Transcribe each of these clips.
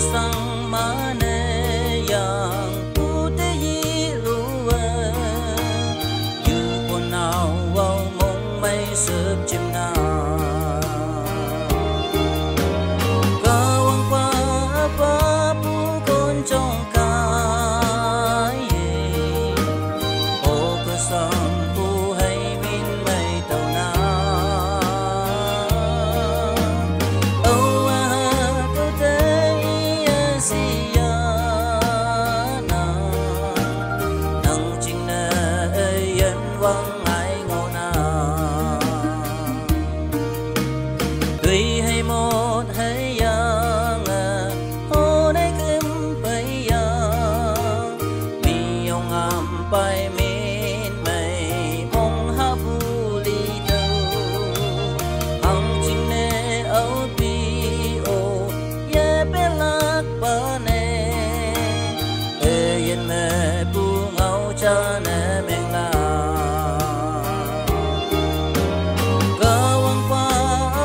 sang mane yang putih luwe yu pun nào vào mong mây sớm chim na kawang pa apa pu con trong cái ô cơ sang pu hay min mây tàu na ô à câu thế si ya na nang chinh na yên vắng ai ngô na tuy hay một hay yang hồ nay kim bay yang mi ông am bay min mây mong ha bu li đâu hằng chinh nè âu bi ô ye bé lạc ba nè yên mẹ bu ngau cha nè mình là kawang pa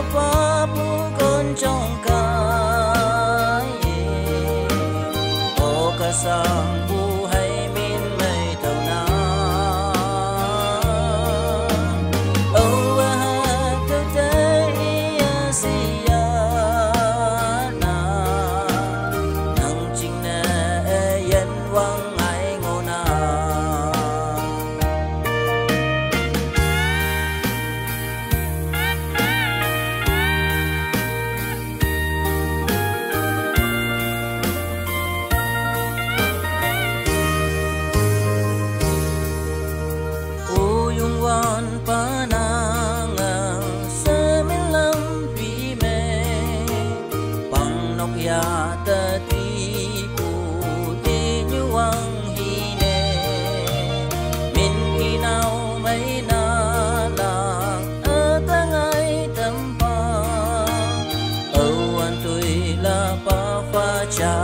apa pu con trong cái ô ca sang bu hay min mây tàu na ô à câu thế si ya na nang chinh nè yên vắng ai ngô na uyung wan panangang semilam pime pang nok ya ta ti pu ti nyuang hine min inaw may na lang at ang ay tampa awan tuy la pa fa cha